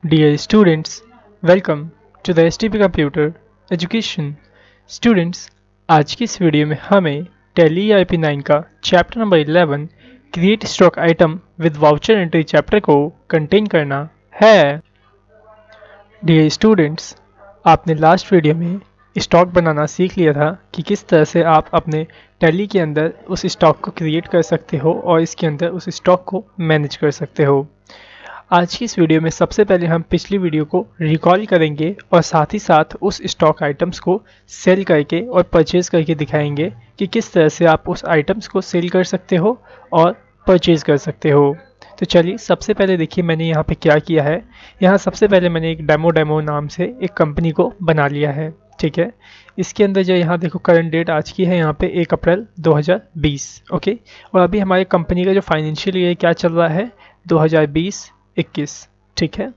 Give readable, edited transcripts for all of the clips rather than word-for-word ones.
Dear students, welcome to the STP Computer Education. Students, आज की इस वीडियो में हमें Tally IP9 का chapter number 11 create stock item with voucher entry chapter को कंटेन करना है। डियर स्टूडेंट्स, आपने लास्ट वीडियो में स्टॉक बनाना सीख लिया था कि किस तरह से आप अपने टैली के अंदर उस स्टॉक को क्रिएट कर सकते हो और इसके अंदर उस स्टॉक को मैनेज कर सकते हो। आज की इस वीडियो में सबसे पहले हम पिछली वीडियो को रिकॉल करेंगे और साथ ही साथ उस स्टॉक आइटम्स को सेल करके और परचेज करके दिखाएंगे कि किस तरह से आप उस आइटम्स को सेल कर सकते हो और परचेज कर सकते हो। तो चलिए सबसे पहले देखिए मैंने यहाँ पे क्या किया है। यहाँ सबसे पहले मैंने एक डेमो नाम से एक कंपनी को बना लिया है। ठीक है, इसके अंदर जो यहाँ देखो करंट डेट आज की है यहाँ पे 1 अप्रैल 2020। ओके, और अभी हमारी कंपनी का जो फाइनेंशियल ईयर क्या चल रहा है 2020-21। ठीक है,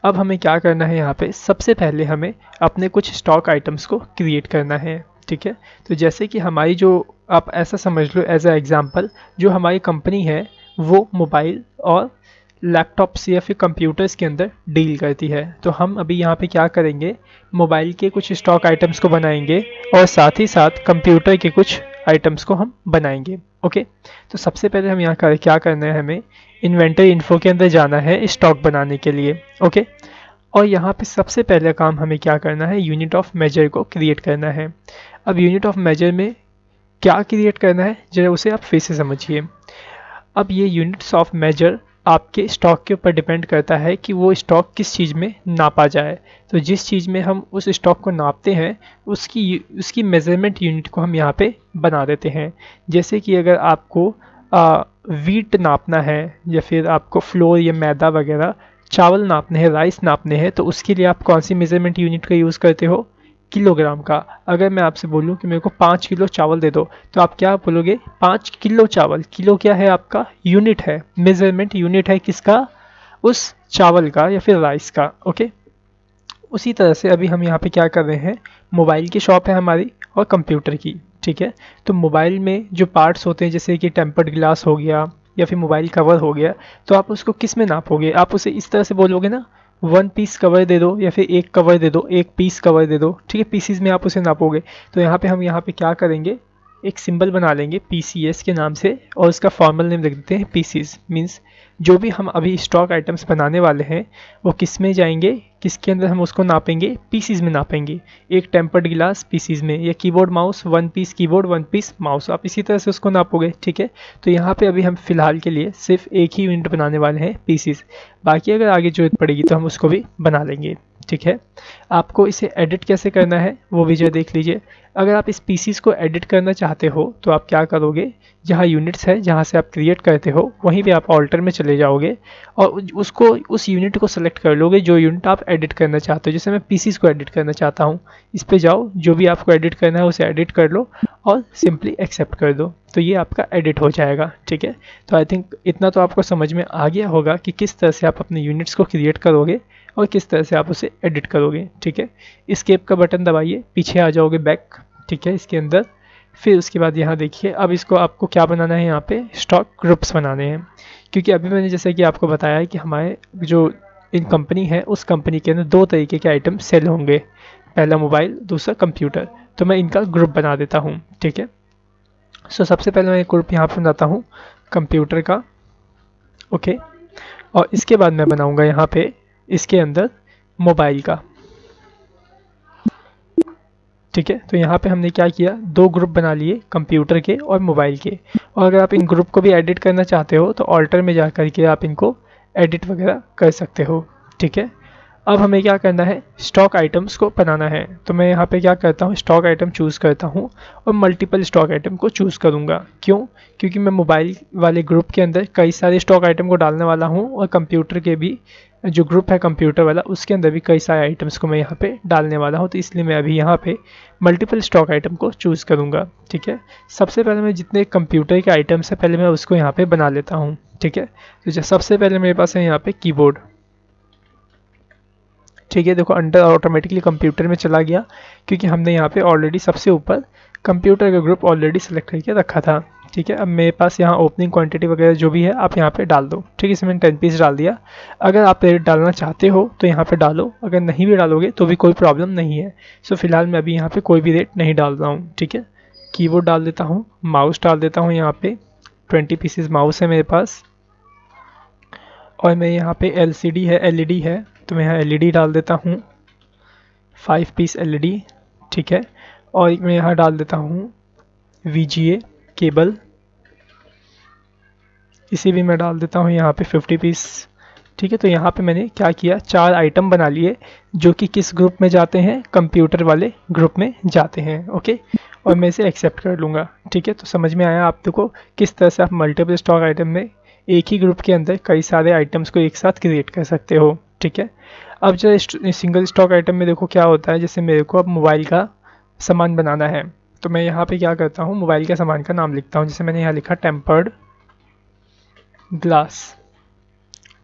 अब हमें क्या करना है यहाँ पे, सबसे पहले हमें अपने कुछ स्टॉक आइटम्स को क्रिएट करना है। ठीक है, तो जैसे कि हमारी जो, आप ऐसा समझ लो एज अ एग्जांपल, जो हमारी कंपनी है वो मोबाइल और लैपटॉप्स या फिर कंप्यूटर्स के अंदर डील करती है। तो हम अभी यहाँ पे क्या करेंगे, मोबाइल के कुछ स्टॉक आइटम्स को बनाएंगे और साथ ही साथ कंप्यूटर के कुछ आइटम्स को हम बनाएंगे। ओके, तो सबसे पहले हम यहाँ क्या करना है, हमें इन्वेंटरी इन्फो के अंदर जाना है स्टॉक बनाने के लिए। ओके, और यहाँ पे सबसे पहला काम हमें क्या करना है, यूनिट ऑफ मेजर को क्रिएट करना है। अब यूनिट ऑफ मेजर में क्या क्रिएट करना है, जरा उसे आप फिर से समझिए। अब ये यूनिट्स ऑफ मेजर आपके स्टॉक के ऊपर डिपेंड करता है कि वो स्टॉक किस चीज़ में नापा जाए। तो जिस चीज़ में हम उस स्टॉक को नापते हैं उसकी मेजरमेंट यूनिट को हम यहाँ पे बना देते हैं। जैसे कि अगर आपको वीट नापना है या फिर आपको फ्लोर या मैदा वगैरह चावल नापने हैं, राइस नापने हैं, तो उसके लिए आप कौन सी मेजरमेंट यूनिट का यूज़ करते हो, किलोग्राम का। अगर मैं आपसे बोलूं कि मेरे को 5 किलो चावल दे दो, तो आप क्या बोलोगे, 5 किलो चावल। किलो क्या है आपका, यूनिट है, मेजरमेंट यूनिट है किसका, उस चावल का या फिर राइस का। ओके, उसी तरह से अभी हम यहाँ पे क्या कर रहे हैं, मोबाइल की शॉप है हमारी और कंप्यूटर की। ठीक है, तो मोबाइल में जो पार्ट्स होते हैं जैसे कि टेम्पर्ड ग्लास हो गया या फिर मोबाइल कवर हो गया, तो आप उसको किस में नापोगे, आप उसे इस तरह से बोलोगे ना, 1 पीस कवर दे दो या फिर एक कवर दे दो, एक पीस कवर दे दो। ठीक है, पीसीज में आप उसे नापोगे। तो यहाँ पे हम यहाँ पे क्या करेंगे, एक सिंबल बना लेंगे PCS के नाम से और उसका फॉर्मल नेम लिख देते हैं पीसीज। मीन्स जो भी हम अभी स्टॉक आइटम्स बनाने वाले हैं वो किस में जाएंगे, किसके अंदर हम उसको नापेंगे, पीसीज में नापेंगे। एक टेम्पर्ड गिलास पीसीज में, या keyboard mouse 1 piece keyboard 1 piece mouse, आप इसी तरह से उसको नापोगे। ठीक है, तो यहाँ पे अभी हम फिलहाल के लिए सिर्फ एक ही यूनिट बनाने वाले हैं पीसीज, बाकी अगर आगे जरूरत पड़ेगी तो हम उसको भी बना लेंगे। ठीक है, आपको इसे एडिट कैसे करना है वो भी जो देख लीजिए। अगर आप इस पीसीज को एडिट करना चाहते हो तो आप क्या करोगे, जहाँ यूनिट्स है जहाँ से आप क्रिएट करते हो वहीं पे आप ऑल्टर में चले जाओगे और उसको, उस यूनिट को सेलेक्ट कर लोगे जो यूनिट आप एडिट करना चाहते हो। जैसे मैं पीसीज को एडिट करना चाहता हूँ, इस पे जाओ, जो भी आपको एडिट करना है उसे एडिट कर लो और सिंपली एक्सेप्ट कर दो, तो ये आपका एडिट हो जाएगा। ठीक है, तो आई थिंक इतना तो आपको समझ में आ गया होगा कि किस तरह से आप अपने यूनिट्स को क्रिएट करोगे और किस तरह से आप उसे एडिट करोगे। ठीक है, एस्केप का बटन दबाइए, पीछे आ जाओगे बैक। ठीक है, इसके अंदर फिर उसके बाद यहाँ देखिए, अब इसको आपको क्या बनाना है, यहाँ पे स्टॉक ग्रुप्स बनाने हैं। क्योंकि अभी मैंने जैसे कि आपको बताया है कि हमारे जो इन कंपनी है उस कंपनी के अंदर 2 तरीके के आइटम सेल होंगे, पहला मोबाइल, दूसरा कंप्यूटर। तो मैं इनका ग्रुप बना देता हूँ। ठीक है, सो सबसे पहले मैं एक ग्रुप यहाँ पर बनाता हूँ कंप्यूटर का। ओके, और इसके बाद मैं बनाऊँगा यहाँ पे इसके अंदर मोबाइल का। ठीक है, तो यहाँ पे हमने क्या किया, 2 ग्रुप बना लिए, कंप्यूटर के और मोबाइल के। और अगर आप इन ग्रुप को भी एडिट करना चाहते हो तो ऑल्टर में जा कर के आप इनको एडिट वगैरह कर सकते हो। ठीक है, अब हमें क्या करना है, स्टॉक आइटम्स को बनाना है। तो मैं यहाँ पे क्या करता हूँ, स्टॉक आइटम चूज़ करता हूँ और मल्टीपल स्टॉक आइटम को चूज़ करूँगा। क्यों, क्योंकि मैं मोबाइल वाले ग्रुप के अंदर कई सारे स्टॉक आइटम को डालने वाला हूँ और कंप्यूटर के भी जो ग्रुप है कंप्यूटर वाला उसके अंदर भी कई सारे आइटम्स को मैं यहाँ पे डालने वाला हूँ। तो इसलिए मैं अभी यहाँ पे मल्टीपल स्टॉक आइटम को चूज़ करूँगा। ठीक है, सबसे पहले मैं जितने कंप्यूटर के आइटम्स है पहले मैं उसको यहाँ पे बना लेता हूँ। ठीक है, तो सबसे पहले मेरे पास है यहाँ पे कीबोर्ड। ठीक है, देखो अंडर ऑटोमेटिकली कंप्यूटर में चला गया क्योंकि हमने यहाँ पे ऑलरेडी सबसे ऊपर कंप्यूटर का ग्रुप ऑलरेडी सेलेक्ट करके रखा था। ठीक है। अब मेरे पास यहाँ ओपनिंग क्वांटिटी वगैरह जो भी है आप यहाँ पे डाल दो, ठीक है। इसमें मैंने 10 पीस डाल दिया। अगर आप रेट डालना चाहते हो तो यहाँ पे डालो, अगर नहीं भी डालोगे तो भी कोई प्रॉब्लम नहीं है। सो फिलहाल मैं अभी यहाँ पे कोई भी रेट नहीं डाल रहा हूँ, ठीक है। कीबोर्ड डाल देता हूँ, माउस डाल देता हूँ, यहाँ पे 20 पीसेस माउस है मेरे पास। और मैं यहाँ पे LCD है, LED है, तो मैं यहाँ LED डाल देता हूँ, 5 पीस LED, ठीक है। और मैं यहाँ डाल देता हूँ VGA केबल, इसे भी मैं डाल देता हूँ यहाँ पे 50 पीस, ठीक है। तो यहाँ पे मैंने क्या किया, 4 आइटम बना लिए जो कि किस ग्रुप में जाते हैं, कंप्यूटर वाले ग्रुप में जाते हैं, ओके। और मैं इसे एक्सेप्ट कर लूँगा, ठीक है। तो समझ में आया आप देखो किस तरह से आप मल्टीपल स्टॉक आइटम में एक ही ग्रुप के अंदर कई सारे आइटम्स को एक साथ क्रिएट कर सकते हो, ठीक है। अब जो सिंगल स्टॉक आइटम में देखो क्या होता है, जैसे मेरे को अब मोबाइल का सामान बनाना है, तो मैं यहाँ पे क्या करता हूँ, मोबाइल के सामान का नाम लिखता हूँ। जैसे मैंने यहाँ लिखा टेम्पर्ड ग्लास,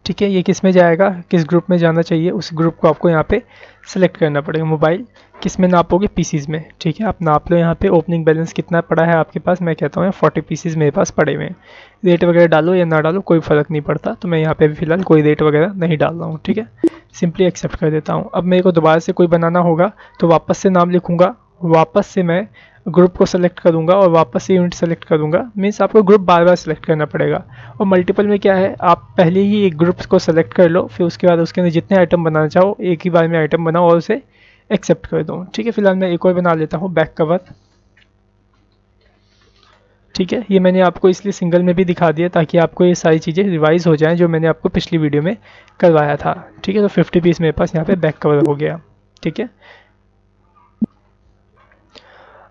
ठीक है। ये किस में जाएगा, किस ग्रुप में जाना चाहिए, उस ग्रुप को आपको यहाँ पे सेलेक्ट करना पड़ेगा। मोबाइल किस में नापोगे, पीसीज में, ठीक है। आप नाप लो यहाँ पे ओपनिंग बैलेंस कितना पड़ा है आपके पास, मैं कहता हूँ 40 पीसीज मेरे पास पड़े हुए हैं। रेट वगैरह डालो या ना डालो कोई फ़र्क नहीं पड़ता, तो मैं यहाँ पे अभी फिलहाल कोई रेट वगैरह नहीं डाल रहा हूँ, ठीक है। सिंपली एक्सेप्ट कर देता हूँ। अब मेरे को दोबारा से कोई बनाना होगा तो वापस से नाम लिखूँगा, वापस से मैं ग्रुप को सेलेक्ट करूँगा और वापस से यूनिट सेलेक्ट करूँगा। मीन्स आपको ग्रुप बार बार सेलेक्ट करना पड़ेगा। और मल्टीपल में क्या है, आप पहले ही एक ग्रुप को सेलेक्ट कर लो, फिर उसके बाद उसके अंदर जितने आइटम बनाना चाहो एक ही बार में आइटम बनाओ और उसे एक्सेप्ट कर दो, ठीक है। फिलहाल मैं एक और बना लेता हूँ, बैक कवर, ठीक है। ये मैंने आपको इसलिए सिंगल में भी दिखा दिया ताकि आपको ये सारी चीज़ें रिवाइज हो जाएं जो मैंने आपको पिछली वीडियो में करवाया था, ठीक है। तो 50 पीस मेरे पास यहाँ पे बैक कवर हो गया, ठीक है।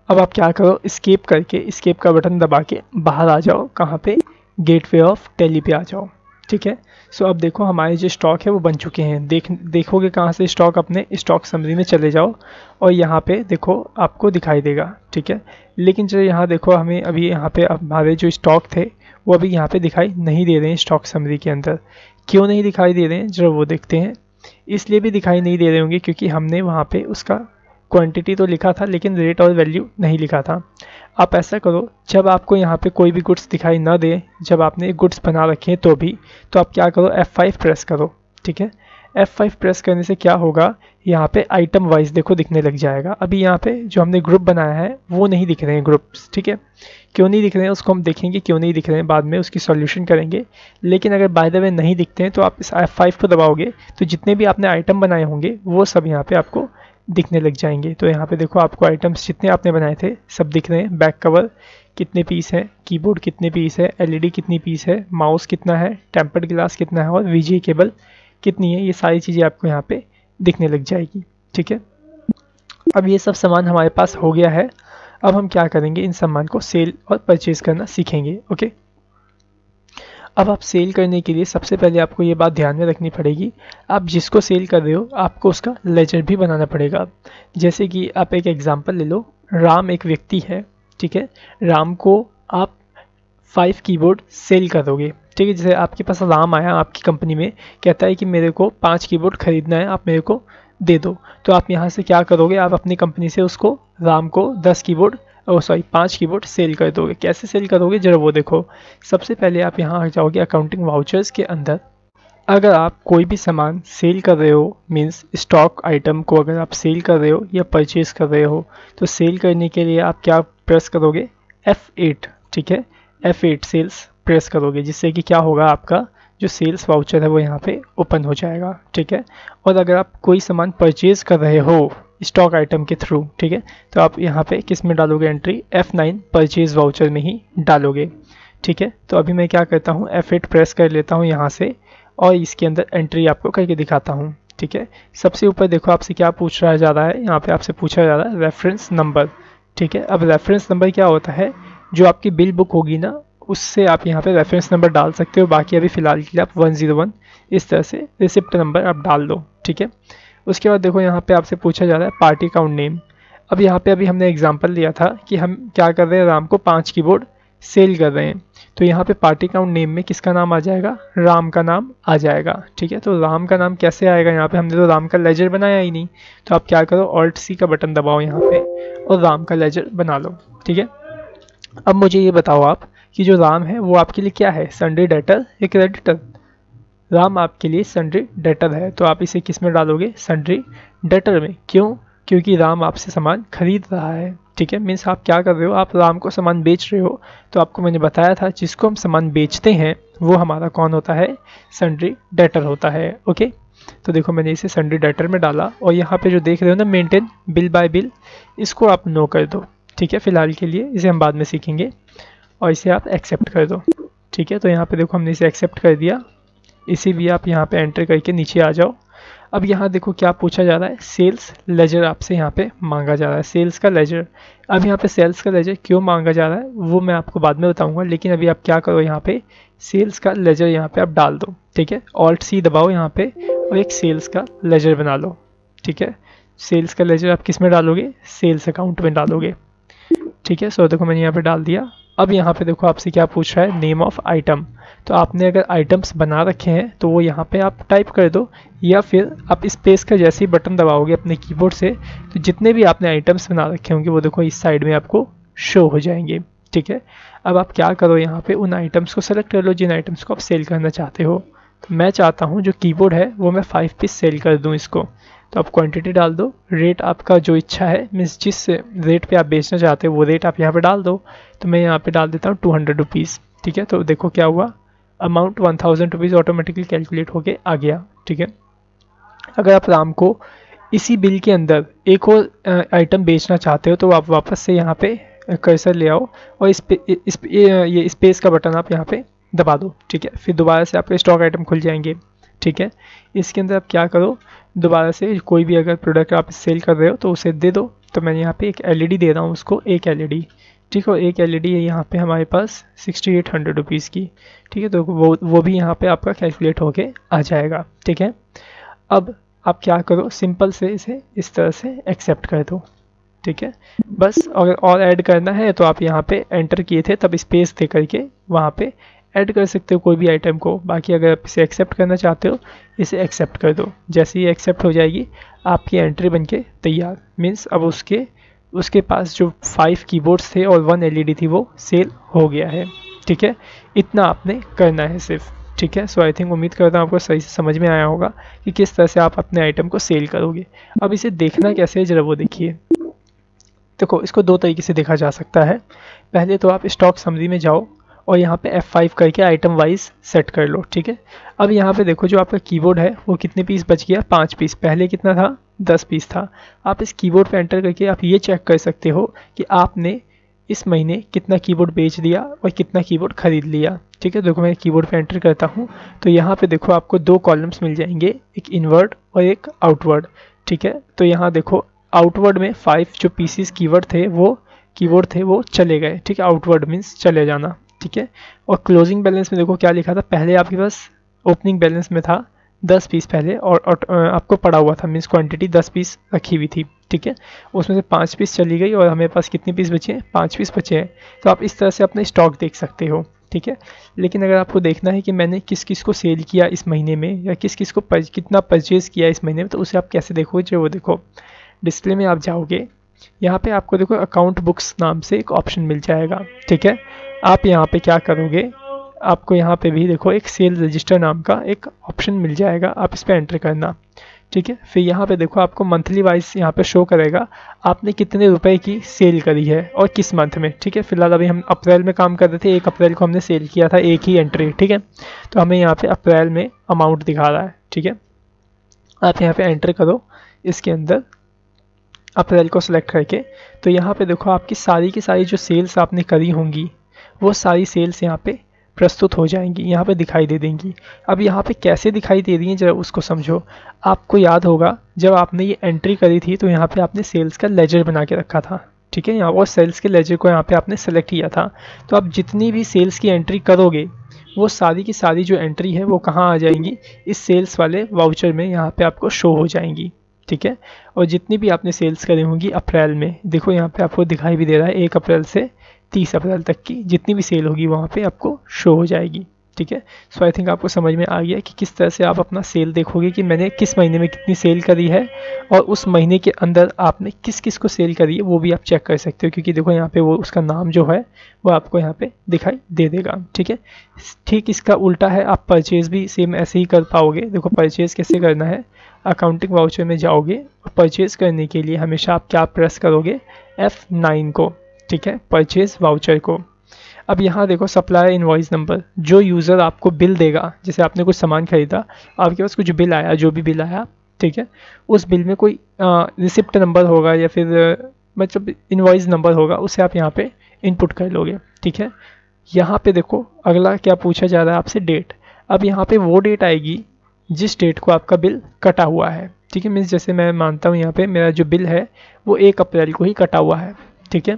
अब आप क्या करो, स्केप करके स्केप का बटन दबा के बाहर आ जाओ, कहाँ पे, गेटवे ऑफ टैली पे आ जाओ, ठीक है। सो अब देखो हमारे जो स्टॉक है वो बन चुके हैं। देखोगे कहाँ से स्टॉक, अपने स्टॉक समरी में चले जाओ और यहाँ पे देखो आपको दिखाई देगा, ठीक है। लेकिन जो यहाँ देखो हमें अभी यहाँ पे हमारे जो स्टॉक थे वो अभी यहाँ पे दिखाई नहीं दे रहे हैं स्टॉक समरी के अंदर। क्यों नहीं दिखाई दे रहे हैं जरा वो देखते हैं। इसलिए भी दिखाई नहीं दे रहे होंगे क्योंकि हमने वहाँ पे उसका क्वांटिटी तो लिखा था लेकिन रेट और वैल्यू नहीं लिखा था। आप ऐसा करो, जब आपको यहाँ पे कोई भी गुड्स दिखाई ना दे, जब आपने गुड्स बना रखे हैं तो भी, तो आप क्या करो, F5 प्रेस करो, ठीक है। F5 प्रेस करने से क्या होगा, यहाँ पे आइटम वाइज देखो दिखने लग जाएगा। अभी यहाँ पे जो हमने ग्रुप बनाया है वो नहीं दिख रहे हैं ग्रुप्स, ठीक है। क्यों नहीं दिख रहे हैं उसको हम देखेंगे, क्यों नहीं दिख रहे हैं बाद में उसकी सॉल्यूशन करेंगे। लेकिन अगर बाय द वे नहीं दिखते हैं तो आप इस F5 को दबाओगे तो जितने भी आपने आइटम बनाए होंगे वो सब यहाँ पे आपको दिखने लग जाएंगे। तो यहाँ पे देखो आपको आइटम्स जितने आपने बनाए थे सब दिख रहे हैं। बैक कवर कितने पीस हैं, कीबोर्ड कितने पीस है, LED कितनी पीस है, माउस कितना है, टेम्पर्ड ग्लास कितना है और VGA केबल कितनी है, ये सारी चीज़ें आपको यहाँ पे दिखने लग जाएगी, ठीक है। अब ये सब सामान हमारे पास हो गया है। अब हम क्या करेंगे, इन सामान को सेल और परचेज करना सीखेंगे, ओके। अब आप सेल करने के लिए सबसे पहले आपको ये बात ध्यान में रखनी पड़ेगी, आप जिसको सेल कर रहे हो आपको उसका लेजर भी बनाना पड़ेगा। जैसे कि आप एक एग्जांपल ले लो, राम एक व्यक्ति है, ठीक है। राम को आप 5 कीबोर्ड सेल करोगे, ठीक है। जैसे आपके पास राम आया आपकी कंपनी में, कहता है कि मेरे को 5 कीबोर्ड खरीदना है, आप मेरे को दे दो। तो आप यहाँ से क्या करोगे, आप अपनी कंपनी से उसको राम को 10 कीबोर्ड 5 कीबोर्ड सेल कर दोगे। कैसे सेल करोगे जरा वो देखो। सबसे पहले आप यहाँ आ जाओगे अकाउंटिंग वाउचर्स के अंदर। अगर आप कोई भी सामान सेल कर रहे हो, मीन्स स्टॉक आइटम को अगर आप सेल कर रहे हो या परचेज कर रहे हो, तो सेल करने के लिए आप क्या प्रेस करोगे, F8, ठीक है। F8 सेल्स प्रेस करोगे, जिससे कि क्या होगा, आपका जो सेल्स वाउचर है वो यहाँ पे ओपन हो जाएगा, ठीक है। और अगर आप कोई सामान परचेज कर रहे हो स्टॉक आइटम के थ्रू, ठीक है, तो आप यहाँ पे किस में डालोगे एंट्री, F9 परचेज वाउचर में ही डालोगे, ठीक है। तो अभी मैं क्या करता हूँ, F8 प्रेस कर लेता हूँ यहाँ से और इसके अंदर एंट्री आपको करके दिखाता हूँ, ठीक है। सबसे ऊपर देखो आपसे क्या पूछ रहा जा रहा है, यहाँ पे आपसे पूछा जा रहा है रेफरेंस नंबर, ठीक है। अब रेफरेंस नंबर क्या होता है, जो आपकी बिल बुक होगी ना उससे आप यहाँ पे रेफरेंस नंबर डाल सकते हो। बाकी अभी फ़िलहाल के लिए आप 101 इस तरह से रिसिप्ट नंबर आप डाल दो, ठीक है। उसके बाद देखो यहाँ पे आपसे पूछा जा रहा है पार्टी अकाउंट नेम। अब यहाँ पे अभी हमने एग्जांपल लिया था कि हम क्या कर रहे हैं, राम को 5 कीबोर्ड सेल कर रहे हैं, तो यहाँ पे पार्टी अकाउंट नेम में किसका नाम आ जाएगा, राम का नाम आ जाएगा, ठीक है। तो राम का नाम कैसे आएगा, यहाँ पे हमने तो राम का लेजर बनाया ही नहीं, तो आप क्या करो, Alt+C का बटन दबाओ यहाँ पे और राम का लेजर बना लो, ठीक है। अब मुझे ये बताओ आप कि जो राम है वो आपके लिए क्या है, सन्ड्री डेटर या क्रेडिटर। राम आपके लिए सन्ड्री डेटर है, तो आप इसे किस में डालोगे, सन्ड्री डेटर में। क्यों, क्योंकि राम आपसे सामान खरीद रहा है। ठीक है, मीन्स आप क्या कर रहे हो, आप राम को सामान बेच रहे हो। तो आपको मैंने बताया था जिसको हम सामान बेचते हैं वो हमारा कौन होता है, सन्ड्री डेटर होता है। ओके, तो देखो मैंने इसे सन्ड्री डेटर में डाला, और यहाँ पे जो देख रहे हो ना मेंटेन बिल बाय बिल, इसको आप नो कर दो। ठीक है, फिलहाल के लिए, इसे हम बाद में सीखेंगे। और इसे आप एक्सेप्ट कर दो। ठीक है, तो यहाँ पे देखो हमने इसे एक्सेप्ट कर दिया। इसे भी आप यहाँ पे एंटर करके नीचे आ जाओ। अब यहाँ देखो क्या पूछा जा रहा है, सेल्स लेजर आपसे यहाँ पे मांगा जा रहा है, सेल्स का लेजर। अब यहाँ पे सेल्स का लेजर क्यों मांगा जा रहा है वो मैं आपको बाद में बताऊंगा, लेकिन अभी आप क्या करो, यहाँ पे सेल्स का लेजर यहाँ पे आप डाल दो। ठीक है, ऑल्ट सी दबाओ यहाँ पे और एक सेल्स का लेजर बना लो। ठीक है, सेल्स का लेजर आप किस में डालोगे, सेल्स अकाउंट में डालोगे। ठीक है, सो देखो मैंने यहाँ पे डाल दिया। अब यहाँ पे देखो आपसे क्या पूछ रहा है, नेम ऑफ आइटम। तो आपने अगर आइटम्स बना रखे हैं तो वो यहाँ पे आप टाइप कर दो, या फिर आप स्पेस का जैसे ही बटन दबाओगे अपने कीबोर्ड से, तो जितने भी आपने आइटम्स बना रखे होंगे वो देखो इस साइड में आपको शो हो जाएंगे। ठीक है, अब आप क्या करो, यहाँ पे उन आइटम्स को सेलेक्ट कर लो जिन आइटम्स को आप सेल करना चाहते हो। तो मैं चाहता हूँ जो कीबोर्ड है वो मैं 5 पीस सेल कर दूँ इसको। तो आप क्वांटिटी डाल दो, रेट आपका जो इच्छा है, मीन्स जिस रेट पे आप बेचना चाहते हो वो रेट आप यहाँ पे डाल दो। तो मैं यहाँ पे डाल देता हूँ 200 रुपीज़। ठीक है, तो देखो क्या हुआ, अमाउंट 1000 रुपीज़ ऑटोमेटिकली कैलकुलेट होके आ गया। ठीक है, अगर आप राम को इसी बिल के अंदर एक और आइटम बेचना चाहते हो तो आप वापस से यहाँ पे कर्सर ले आओ और ये स्पेस का बटन आप यहाँ पे दबा दो। ठीक है, फिर दोबारा से आपके स्टॉक आइटम खुल जाएंगे। ठीक है, इसके अंदर आप क्या करो, दोबारा से कोई भी अगर प्रोडक्ट आप सेल कर रहे हो तो उसे दे दो। तो मैंने यहाँ पे एक एलईडी दे रहा हूँ उसको, एक एलईडी। ठीक है, एक एलईडी है यहाँ पे हमारे पास 6800 रुपीज़ की। ठीक है, तो वो भी यहाँ पे आपका कैलकुलेट होके आ जाएगा। ठीक है, अब आप क्या करो, सिंपल से इसे इस तरह से एक्सेप्ट कर दो। ठीक है, बस अगर और ऐड करना है तो आप यहाँ पे एंटर किए थे तब स्पेस दे करके वहाँ पे ऐड कर सकते हो कोई भी आइटम को। बाकी अगर आप इसे एक्सेप्ट करना चाहते हो इसे एक्सेप्ट कर दो। जैसे ही एक्सेप्ट हो जाएगी आपकी एंट्री बनके तैयार। मीन्स अब उसके पास जो 5 कीबोर्ड्स थे और 1 एलईडी थी वो सेल हो गया है। ठीक है, इतना आपने करना है सिर्फ। ठीक है, सो आई थिंक उम्मीद करता हूँ आपको सही से समझ में आया होगा कि किस तरह से आप अपने आइटम को सेल करोगे। अब इसे देखना कैसे है जरा वो देखिए। देखो इसको दो तरीके से देखा जा सकता है। पहले तो आप स्टॉक समरी में जाओ और यहाँ पे F5 करके आइटम वाइज सेट कर लो। ठीक है, अब यहाँ पे देखो जो आपका कीबोर्ड है वो कितने पीस बच गया, 5 पीस। पहले कितना था, 10 पीस था। आप इस कीबोर्ड पे एंटर करके आप ये चेक कर सकते हो कि आपने इस महीने कितना कीबोर्ड बेच दिया और कितना कीबोर्ड खरीद लिया। ठीक है, देखो मैं कीबोर्ड पे एंटर करता हूँ तो यहाँ पे देखो आपको 2 कॉलम्स मिल जाएंगे, एक इनवर्ड और एक आउटवर्ड। ठीक है, तो यहाँ देखो आउटवर्ड में 5 जो पीसीस कीबोर्ड थे वो चले गए। ठीक है, आउटवर्ड मीन्स चले जाना। ठीक है, और क्लोजिंग बैलेंस में देखो क्या लिखा था, पहले आपके पास ओपनिंग बैलेंस में था 10 पीस पहले और आपको पड़ा हुआ था, मीन्स क्वांटिटी 10 पीस रखी हुई थी। ठीक है, उसमें से 5 पीस चली गई और हमें पास कितने पीस बचे हैं, 5 पीस बचे हैं। तो आप इस तरह से अपने स्टॉक देख सकते हो। ठीक है, लेकिन अगर आपको देखना है कि मैंने किस किस को सेल किया इस महीने में या किस किस को कितना परचेज़ किया इस महीने में, तो उसे आप कैसे देखोगे, जो वो देखो डिस्प्ले में आप जाओगे, यहाँ पे आपको देखो अकाउंट बुक्स नाम से एक ऑप्शन मिल जाएगा। ठीक है, आप यहाँ पे क्या करोगे, आपको यहाँ पे भी देखो एक सेल रजिस्टर नाम का एक ऑप्शन मिल जाएगा, आप इस पर एंटर करना। ठीक है, फिर यहाँ पे देखो आपको मंथली वाइज यहाँ पे शो करेगा आपने कितने रुपए की सेल करी है और किस मंथ में। ठीक है, फिलहाल अभी हम अप्रैल में काम कर रहे थे, 1 अप्रैल को हमने सेल किया था एक ही एंट्री। ठीक है, तो हमें यहाँ पे अप्रैल में अमाउंट दिखा रहा है। ठीक है, आप यहाँ पे एंटर करो इसके अंदर अप्रैल को सिलेक्ट करके, तो यहाँ पे देखो आपकी सारी की सारी जो सेल्स आपने करी होंगी वो सारी सेल्स यहाँ पे प्रस्तुत हो जाएंगी, यहाँ पे दिखाई दे देंगी। अब यहाँ पे कैसे दिखाई दे रही हैं जरा उसको समझो। आपको याद होगा जब आपने ये एंट्री करी थी तो यहाँ पे आपने सेल्स का लेजर बना के रखा था। ठीक है, यहाँ और सेल्स के लेजर को यहाँ पे आपने सेलेक्ट किया था। तो आप जितनी भी सेल्स की एंट्री करोगे वो सारी की सारी जो एंट्री है वो कहाँ आ जाएंगी, इस सेल्स वाले वाउचर में यहाँ पे आपको शो हो जाएंगी। ठीक है, और जितनी भी आपने सेल्स करी होंगी अप्रैल में, देखो यहाँ पे आपको दिखाई भी दे रहा है 1 अप्रैल से 30 अप्रैल तक की जितनी भी सेल होगी वहाँ पे आपको शो हो जाएगी। ठीक है। सो आई थिंक आपको समझ में आ गया कि किस तरह से आप अपना सेल देखोगे कि मैंने किस महीने में कितनी सेल करी है, और उस महीने के अंदर आपने किस किस को सेल करी है वो भी आप चेक कर सकते हो, क्योंकि देखो यहाँ पे वो उसका नाम जो है वो आपको यहाँ पे दिखाई दे देगा। ठीक है, ठीक इसका उल्टा है, आप परचेज भी सेम ऐसे ही कर पाओगे। देखो परचेज कैसे करना है, अकाउंटिंग वाउचर में जाओगे और परचेज करने के लिए हमेशा आप क्या प्रेस करोगे, F9 को। ठीक है, परचेज वाउचर को। अब यहाँ देखो सप्लायर इनवॉइस नंबर, जो यूज़र आपको बिल देगा, जैसे आपने कुछ सामान खरीदा, आपके पास कुछ बिल आया, जो भी बिल आया, ठीक है, उस बिल में कोई रिसिप्ट नंबर होगा या फिर मतलब इनवॉइस नंबर होगा, उसे आप यहाँ पे इनपुट कर लोगे। ठीक है, यहाँ पे देखो अगला क्या पूछा जा रहा है आपसे, डेट। अब यहाँ पे वो डेट आएगी जिस डेट को आपका बिल कटा हुआ है। ठीक है, मीन्स जैसे मैं मानता हूँ यहाँ पे मेरा जो बिल है वो 1 अप्रैल को ही कटा हुआ है। ठीक है,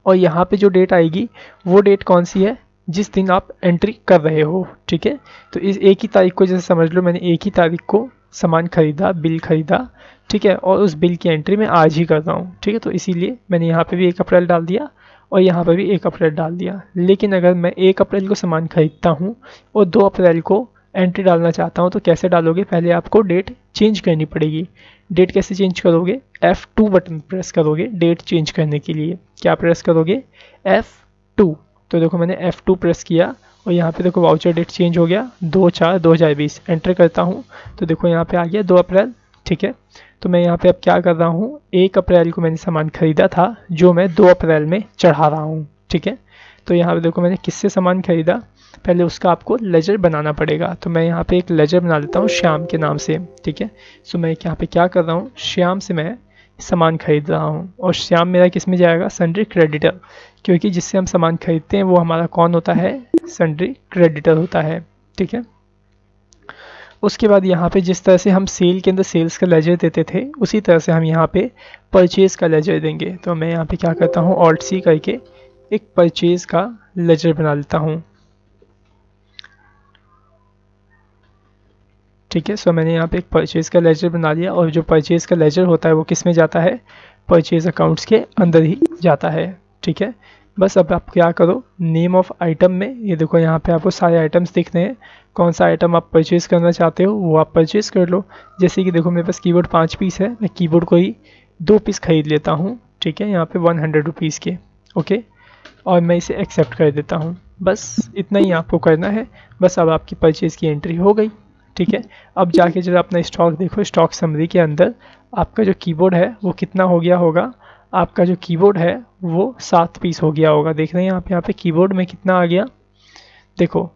और यहाँ पे जो डेट आएगी वो डेट कौन सी है, जिस दिन आप एंट्री कर रहे हो। ठीक है, तो इस 1 ही तारीख को, जैसे समझ लो मैंने 1 ही तारीख को सामान खरीदा, बिल खरीदा, ठीक है, और उस बिल की एंट्री मैं आज ही कर रहा हूँ। ठीक है, तो इसीलिए मैंने यहाँ पे भी 1 अप्रैल डाल दिया और यहाँ पर भी 1 अप्रैल डाल दिया। लेकिन अगर मैं 1 अप्रैल को सामान खरीदता हूँ और 2 अप्रैल को एंट्री डालना चाहता हूँ, तो कैसे डालोगे, पहले आपको डेट चेंज करनी पड़ेगी। डेट कैसे चेंज करोगे, F2 बटन प्रेस करोगे डेट चेंज करने के लिए। क्या प्रेस करोगे, F2। तो देखो मैंने F2 प्रेस किया और यहाँ पे देखो वाउचर डेट चेंज हो गया 2/4/2020। एंटर करता हूँ तो देखो यहाँ पे आ गया 2 अप्रैल। ठीक है, तो मैं यहाँ पे अब क्या कर रहा हूँ, 1 अप्रैल को मैंने सामान खरीदा था जो मैं 2 अप्रैल में चढ़ा रहा हूँ। ठीक है, तो यहाँ पे देखो मैंने किससे सामान खरीदा, पहले उसका आपको लेजर बनाना पड़ेगा। तो मैं यहाँ पे एक लेजर बना लेता हूँ श्याम के नाम से। ठीक है, सो मैं यहाँ पे क्या कर रहा हूँ, श्याम से मैं सामान खरीद रहा हूँ और श्याम मेरा किस में जाएगा, सन्ड्री क्रेडिटर, क्योंकि जिससे हम सामान खरीदते हैं वो हमारा कौन होता है, सन्ड्री क्रेडिटर होता है। ठीक है, उसके बाद यहाँ पे जिस तरह से हम सेल के अंदर सेल्स का लेजर देते थे, उसी तरह से हम यहाँ पे परचेज़ का लेजर देंगे। तो मैं यहाँ पे क्या करता हूँ, Alt+C करके एक परचेज़ का लेजर बना लेता हूँ। ठीक है, सो मैंने यहाँ पे एक परचेज़ का लेजर बना लिया, और जो परचेज़ का लेजर होता है वो किस में जाता है, परचेज़ अकाउंट्स के अंदर ही जाता है। ठीक है, बस अब आप क्या करो, नेम ऑफ आइटम में ये देखो यहाँ पे आपको सारे आइटम्स दिख रहे हैं, कौन सा आइटम आप परचेज़ करना चाहते हो वो आप परचेज़ कर लो। जैसे कि देखो मेरे पास कीबोर्ड 5 पीस है, मैं कीबोर्ड को ही 2 पीस खरीद लेता हूँ। ठीक है, यहाँ पे 100 रुपीज़ के। ओके, और मैं इसे एक्सेप्ट कर देता हूँ। बस इतना ही आपको करना है, बस अब आपकी परचेज़ की एंट्री हो गई। ठीक है, अब जाके जब अपना स्टॉक देखो, स्टॉक समरी के अंदर आपका जो कीबोर्ड है वो कितना हो गया होगा, आपका जो कीबोर्ड है वो 7 पीस हो गया होगा। देख रहे हैं आप यहाँ पे कीबोर्ड में कितना आ गया, देखो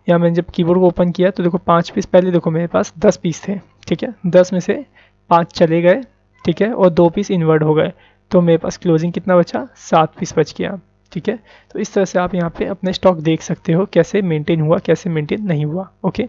यहाँ मैंने जब कीबोर्ड को ओपन किया तो देखो 5 पीस, पहले देखो मेरे पास 10 पीस थे। ठीक है, 10 में से 5 चले गए, ठीक है, और 2 पीस इन्वर्ट हो गए, तो मेरे पास क्लोजिंग कितना बचा, 7 पीस बच गया। ठीक है, तो इस तरह से आप यहाँ पे अपने स्टॉक देख सकते हो कैसे मेंटेन हुआ, कैसे मेंटेन नहीं हुआ। ओके,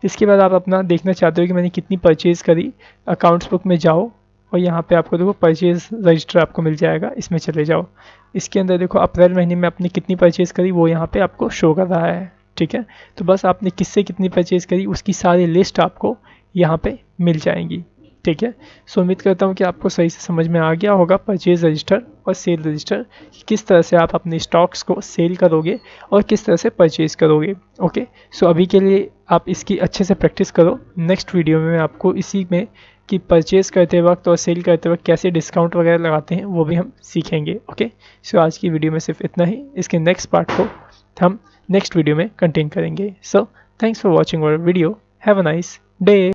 इसके बाद आप अपना देखना चाहते हो कि मैंने कितनी परचेज़ करी, अकाउंट्स बुक में जाओ और यहाँ पे आपको देखो परचेज़ रजिस्टर आपको मिल जाएगा, इसमें चले जाओ। इसके अंदर देखो अप्रैल महीने में अपनी कितनी परचेज़ करी वो यहाँ पे आपको शो कर रहा है। ठीक है, तो बस आपने किससे कितनी परचेज़ करी उसकी सारी लिस्ट आपको यहाँ पे मिल जाएंगी। ठीक है, सो उम्मीद करता हूँ कि आपको सही से समझ में आ गया होगा परचेज़ रजिस्टर और सेल रजिस्टर, किस तरह से आप अपने स्टॉक्स को सेल करोगे और किस तरह से परचेज़ करोगे। ओके, सो अभी के लिए आप इसकी अच्छे से प्रैक्टिस करो। नेक्स्ट वीडियो में मैं आपको इसी में कि परचेज़ करते वक्त और सेल करते वक्त कैसे डिस्काउंट वगैरह लगाते हैं वो भी हम सीखेंगे। ओके, सो आज की वीडियो में सिर्फ इतना ही, इसके नेक्स्ट पार्ट को हम नेक्स्ट वीडियो में कंटिन्यू करेंगे। So thanks for watching our video, have a nice day.